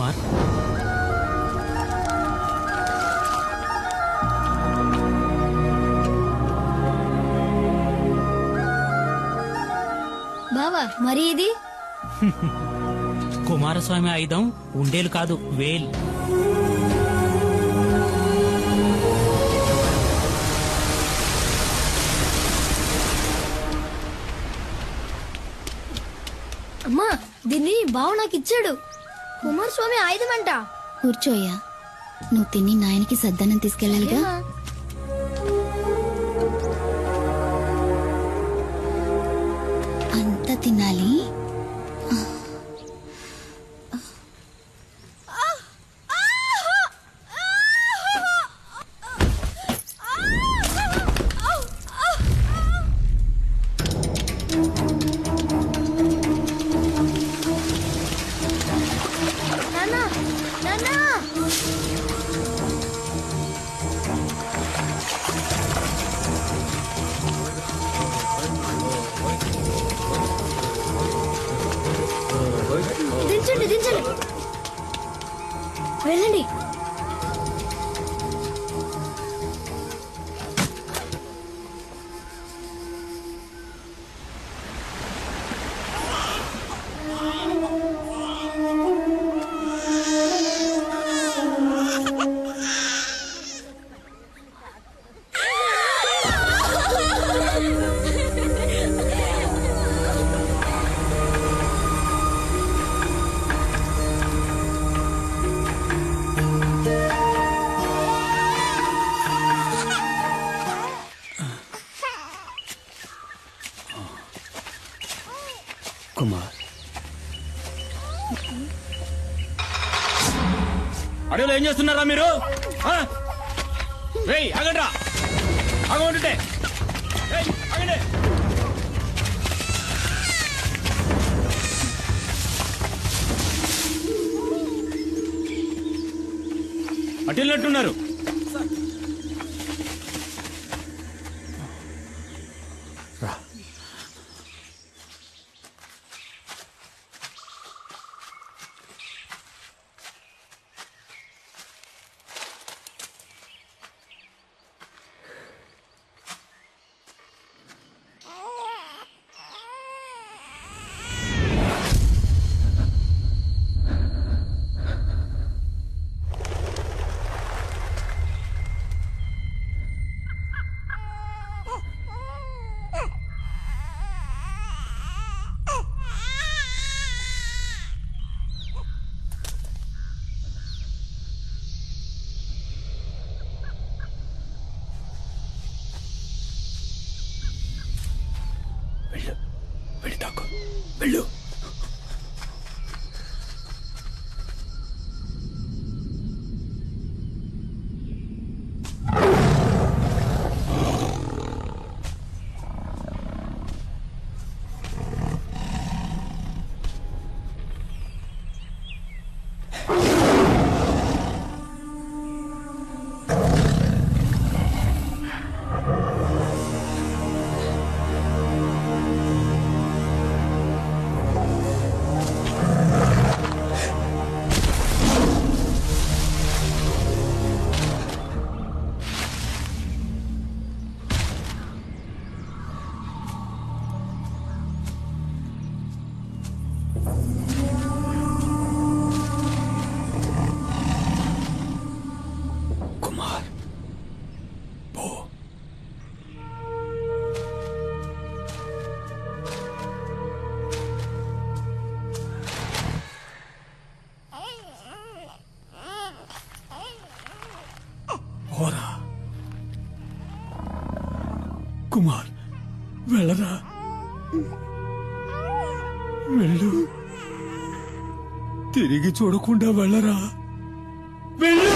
కుమార్, బావా మరి ఇది కుమారస్వామి ఆయుధం ఉండేలు కాదు, వేల్. అమ్మా దీన్ని బావ నాకు ఇచ్చాడు. కుమారస్వామి ఆయుధం అంట. కూర్చోయ్యా, నువ్వు తిని నాయనకి సద్దన్నం తీసుకెళ్ళాలిగా. అంత తినాలి. నాన్నా నాన్నా దించండి దించండి, వెళ్ళండి. కుమార్, అడవిలో ఏం చేస్తున్నారా మీరు? ఆగండ్రా, ఆగమంటుంటే ఆగండి. అటు వెళ్ళినట్టున్నారు. వెళ్ళు, వెళ్ళి తాకు, వెళ్ళు. కుమార్, పో. పోరా కుమార్, వెళ్ళరా, వెళ్ళు. తిరిగి చూడకుండా వెళ్ళరా, వెళ్ళు.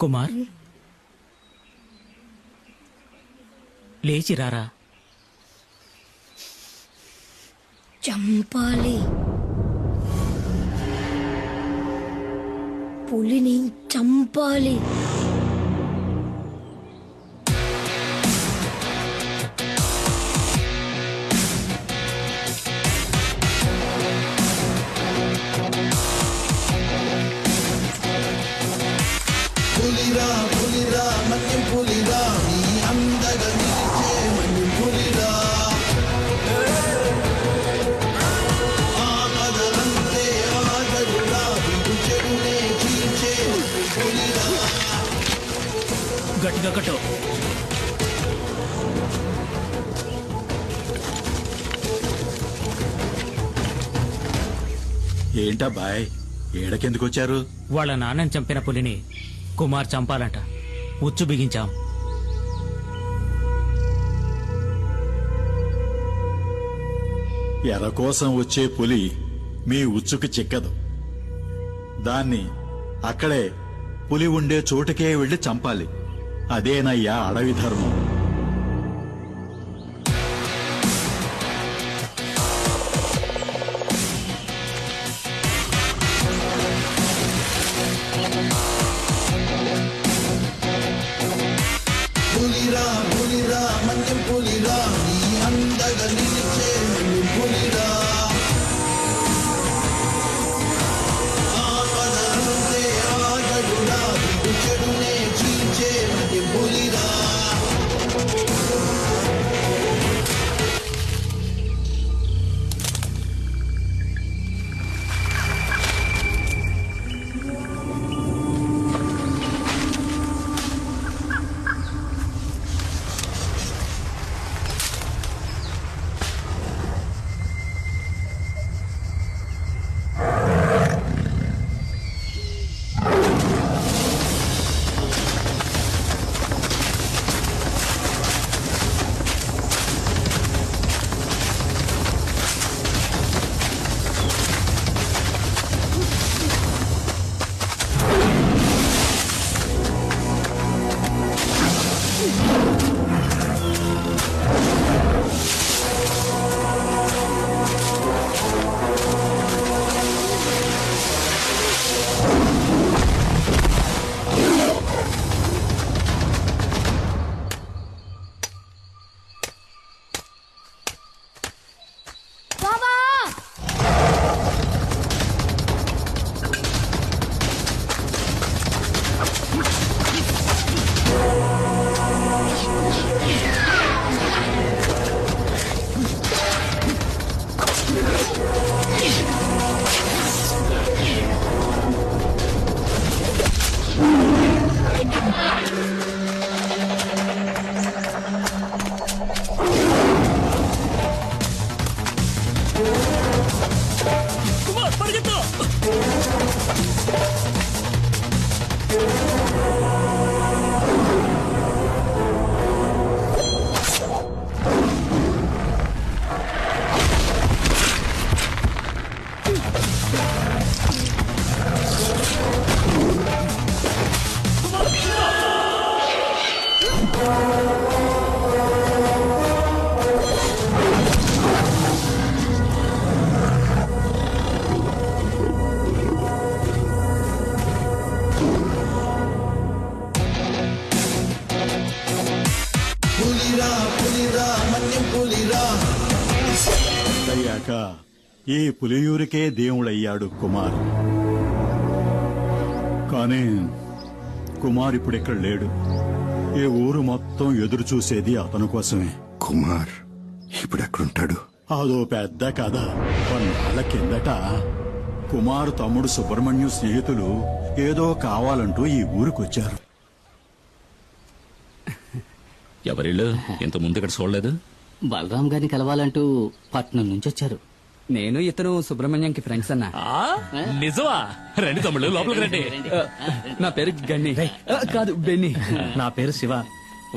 కుమార్ లేచిరారా. చంపాలి, పులిని చంపాలి. పులిరా పులిరా మన్యం పులిరా నీ అందగా నిలిచే మన్యం పులిరా ఆపదలంతే ఆగడురా విడు చెడునే చీల్చే పులిరా. గట్టిగా కట్టు. ఏంటబ్బాయ్ ఏడకెందుకు వచ్చారు? వాళ్ళ నాన్నని చంపిన పులిని కుమార్ చంపాలంట. ఉచ్చు బిగించాం. ఎర కోసం వచ్చే పులి మీ ఉచ్చుకు చిక్కదు. దాన్ని అక్కడే పులి ఉండే చోటుకే వెళ్లి చంపాలి. అదేనయ్యా అడవి ధర్మం. పులిరా పులిరా మన్యం పులిరా నీ అందగా నిలిచే మన్యం పులిరా ఆపదలంతే ఆగడురా విడు చెడునే చీల్చే మన్యం పులిరా. బాబా, కుమార్ పరిగెత్తు. పులిరా పులిరా మన్యం పులిరా. అయ్యాక ఈ పులియూరికే దేవుడయ్యాడు కుమార్. కానీ కుమార్ ఇప్పుడిక్కడ లేడు. ఈ ఊరు మొత్తం ఎదురు చూసేది అతని కోసమే. కుమార్ ఇప్పుడెక్కడుంటాడు? అదో పెద్ద కథ. కొన్నాళ్ల కిందట కుమార్ తమ్ముడు సుబ్రహ్మణ్యం స్నేహితులు ఏదో కావాలంటూ ఈ ఊరికొచ్చారు. ఎవరిళ్ళు ఇంత ముందు ఇక్కడ చూడలేదు? బలరాం గారిని కలవాలంటూ పట్నం నుంచి వచ్చారు. నేను ఇతను సుబ్రహ్మణ్యంకి ఫ్రెండ్స్ అన్నా. నిజమా? రండి తమ్ముళ్ళు లోపలికి రండి. నా పేరు గన్ని. కాదు బెన్ని. నా పేరు శివ.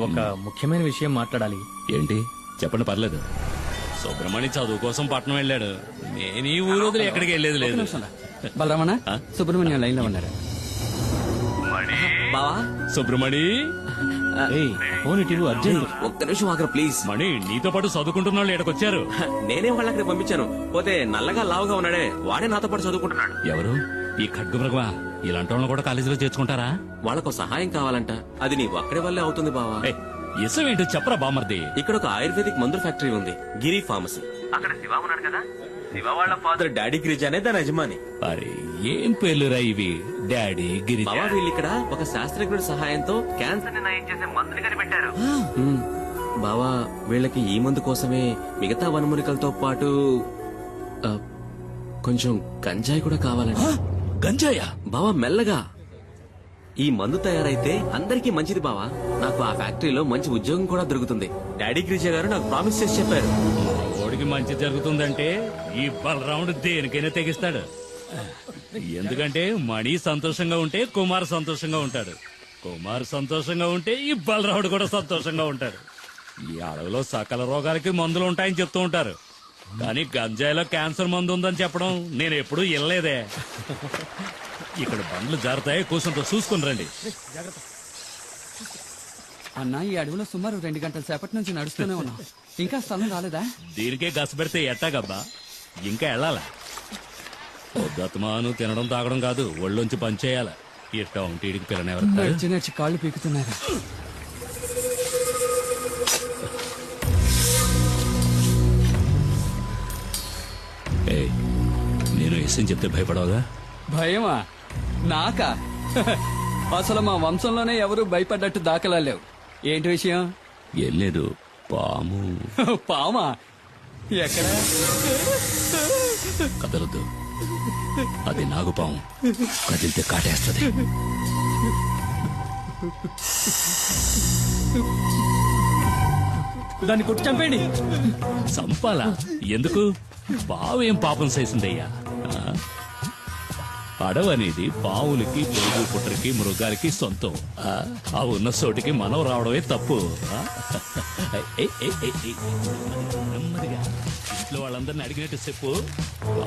ఒక ముఖ్యమైన విషయం మాట్లాడాలి. ఏంటి చెప్పండి, పర్లేదు. సుబ్రహ్మణ్యం చదువు కోసం పట్నం వెళ్ళాడు. నేను ఈ ఊరు వదిలి ఎక్కడికి వెళ్ళేది లేదు. బలరామన్న సుబ్రహ్మణ్యం లైన్ లో ఉన్నారు. బావా సుబ్రమణి ఫోన్ ఇటు అర్జెంట్. ఒక్క నిమిషం ఆగరా ప్లీజ్. మణి నీతో పాటు చదువుకుంటున్న వాళ్ళు ఇక్కడికొచ్చారు. నేనే వాళ్ళ అక్కడికి పంపించాను. పోతే నల్లగా లావుగా ఉన్నాడే వాడే నాతో పాటు చదువుకుంటున్నాడు. ఎవరు ఈ ఖడ్గమృగమా? ఇలాంటి వాళ్ళని కూడా కాలేజీలో చేర్చుకుంటారా? వాళ్ళకు సహాయం కావాలంట. అది నీ ఒక్కడి వల్లే అవుతుంది బావా. ఇసం ఏంటో చెప్పరా బామర్ది. ఇక్కడ ఒక ఆయుర్వేదిక్ మందుల ఫ్యాక్టరీ ఉంది, గిరి ఫార్మసీ. అక్కడ శివ ఉన్నాడు కదా, శివ వాళ్ళ ఫాదర్ డాడీ గిరిజ అనే దాని యజమాని. అరే ఏం పేర్లురా ఇవి? డాడీ గిరి. బావా వీళ్ళు ఇక్కడ ఒక శాస్త్రజ్ఞుడి సహాయంతో క్యాన్సర్ ని నయం చేసే మందుని కనిపెట్టారు. బావా వీళ్ళకి ఈ మందు కోసమే మిగతా వనమూలికలతో పాటు కొంచెం గంజాయి కూడా కావాలండి. గంజాయా? బావా మెల్లగా. ఈ మందు తయారైతే అందరికీ మంచిది బావా. నాకు ఆ ఫ్యాక్టరీలో మంచి ఉద్యోగం కూడా దొరుకుతుంది. డాడీ గిరిజ గారు నాకు ప్రామిస్ చేసి చెప్పారు. ఓడికి మంచి జరుగుతుందంటే ఈ బలరాముడు దేనికైనా తెగిస్తాడు. ఎందుకంటే మణి సంతోషంగా ఉంటే కుమార్ సంతోషంగా ఉంటాడు, కుమార్ సంతోషంగా ఉంటే ఈ బలరాముడు కూడా సంతోషంగా ఉంటాడు. ఈ అడవిలో సకల రోగాలకి మందులు ఉంటాయని చెప్తూ ఉంటారు, కానీ గంజాయిలో క్యాన్సర్ మందు ఉందని చెప్పడం నేను ఎప్పుడూ వినలేదే. ఇక్కడ బండ్లు జారుతాయి, కూర్చుంటూ చూసుకుని రండి. అన్న ఈ అడవిలో సుమారు 2 గంటల సేపటి నుంచి నడుస్తూనే ఉన్నాం, ఇంకా స్థలం రాలేదా? దీనికే గస పెడితే ఎట్టాగబ్బా, ఇంకా వెళ్ళాలా? పొద్దుమాను తినడం తాగడం కాదు, ఒళ్ళొంచి పనిచేయాల. ఇట్టా ఉంటే ఇడికి పిల్లనెవరు నడిచి నడిచి కాళ్ళు పీకుతున్నారు. నేను ఎస్ఎం చెప్తే భయపడవుగా? భయమా? నాకా? అసలు మా వంశంలోనే ఎవరు భయపడ్డట్టు దాఖలా లేవు. ఏంటి విషయం? ఏం లేదు, పాము. పామా? ఎక్కడ? కదలదు, అది నాగుపాము, కదిలితే కాటేస్తుంది. దాన్ని కొట్టి చంపేయండి. చంపాలా? ఎందుకు? పావు ఏం పాపం చేసిందయ్యా? అడవి అనేది పావులకి, పొరుగు పుట్టరికి, మృగాలకి సొంతం. ఆ ఉన్న చోటికి మనం రావడమే తప్పు. నెమ్మదిగా ఇంట్లో వాళ్ళందరినీ అడిగినట్టు చెప్పు.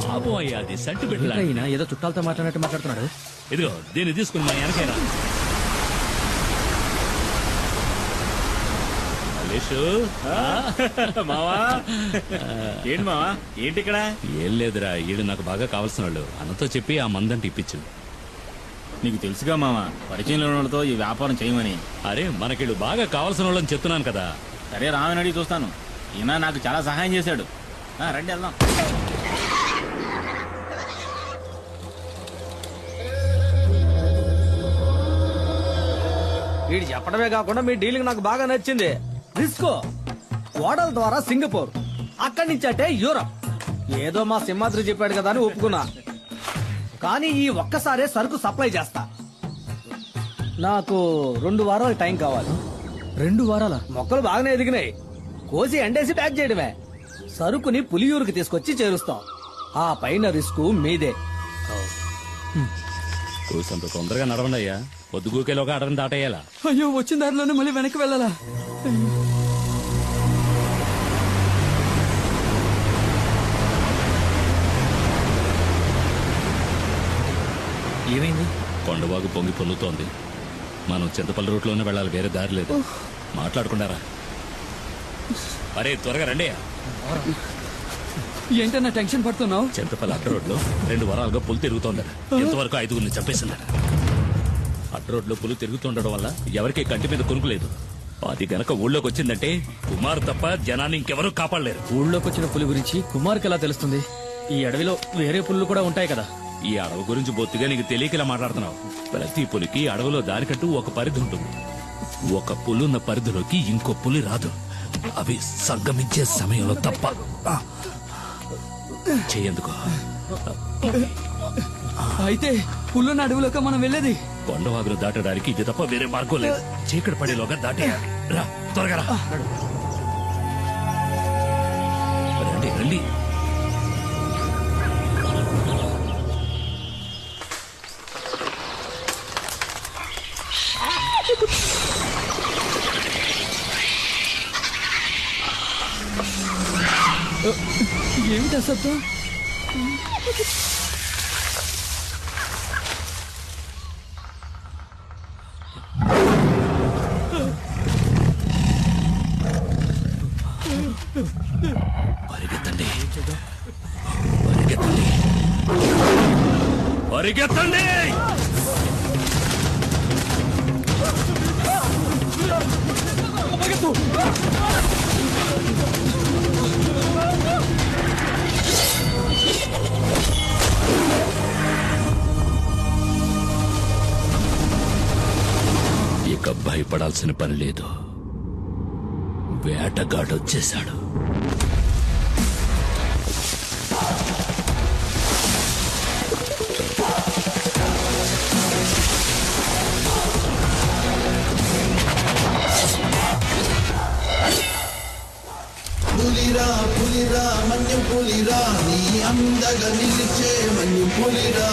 పాపం అయ్యా, అది సంటి పెట్టలా. ఏదో చుట్టాలతో మాట్లాడినట్టు మాట్లాడుతున్నాడు. ఇదిగో దీన్ని తీసుకుని మా వెనకైనా. మావా ఏంటి మావా, ఏంటి ఇక్కడ? ఏం లేదురా, ఈడు నాకు బాగా కావాల్సిన వాళ్ళు. అన్నతో చెప్పి ఆ మందంటే ఇప్పించు. నీకు తెలుసుగా మావా, పరిచయంలో ఉన్న వాళ్ళతో ఈ వ్యాపారం చేయమని. అరే మనకిడు బాగా కావాల్సిన వాళ్ళని చెప్తున్నాను కదా. సరే రామని అడిగి చూస్తాను. ఈయన నాకు చాలా సహాయం చేశాడు. రండి వెళ్దాం. వీడు చెప్పడమే కాకుండా మీ డీలింగ్ నాకు బాగా నచ్చింది. రిస్కో ఓడల ద్వారా సింగపూర్, అక్కడి నుంచి అంటే యూరప్. ఏదో మా సింహాద్రి చెప్పాడు కదా అని ఒప్పుకున్నా, కానీ ఈ ఒక్కసారే సరుకు సప్లై చేస్తా. నాకు 2 వారాల టైం కావాలి. 2 వారాల? మొక్కలు బాగానే ఎదిగినాయి, కోసి ఎండేసి ప్యాక్ చేయడమే. సరుకుని పులియూరుకి తీసుకొచ్చి చేరుస్తాం. ఆ పైన రిస్క్ మీదే. కూసంత తొందరగా నడవండి అయ్యా, పొద్దుగూకేలోగా అడవిని దాటేయాలా. అయ్యో, వచ్చిన దారిలోనే మళ్ళీ వెనక్కి వెళ్ళాలా? ఏమైంది? కొండవాగు పొంగి పొల్లుతోంది. మనం చింతపల్లి రూట్లోనే వెళ్ళాలి, వేరే దారి లేదు. మాట్లాడుకున్నారా? అరే త్వరగా రండి. ఏంటన్నా టెన్షన్ పడుతున్నావు? చింతపల్లి అడ్డ రోడ్లో 2 వారాలుగా పులి తిరుగుతోందట. ఇంతవరకు 5గురిని చంపేసిందట. అడ్డ రోడ్లో పులి తిరుగుతుండడం వల్ల ఎవరికీ కంటి మీద కొనుక్కులేదు. అది గనక ఊళ్ళోకి వచ్చిందంటే కుమార్ తప్ప జనాన్ని ఇంకెవరూ కాపాడలేరు. ఊళ్ళోకి వచ్చిన పులి గురించి కుమార్కి ఎలా తెలుస్తుంది? ఈ అడవిలో వేరే పుల్లు కూడా ఉంటాయి కదా. ఈ అడవి గురించి బొత్తిగా నీకు తెలియకలా మాట్లాడుతున్నావు. ప్రతి పులికి అడవిలో దానికంటూ ఒక పరిధి ఉంటుంది. ఒక పులున్న పరిధిలోకి ఇంకో పులి రాదు. అవి సంగమించే సమయంలో తప్ప. చెయ్యేందుకు? అయితే పుల్లున్న అడవిలోకి మనం వెళ్ళేది? కొండవాగులు దాటడానికి ఇది తప్ప వేరే మార్గం లేదు. చీకటి పడేలోగా దాటేయాలి. రా త్వరగా రా. రండి రండి. ఏమిటా శబ్దం? పరిగెత్తండి. ఇక భయపడాల్సిన పని లేదు. వేటగాడొచ్చేశాడు. పులిరా పులిరా మన్యం పులిరా నీ అందగా నిలిచే మన్యం పులిరా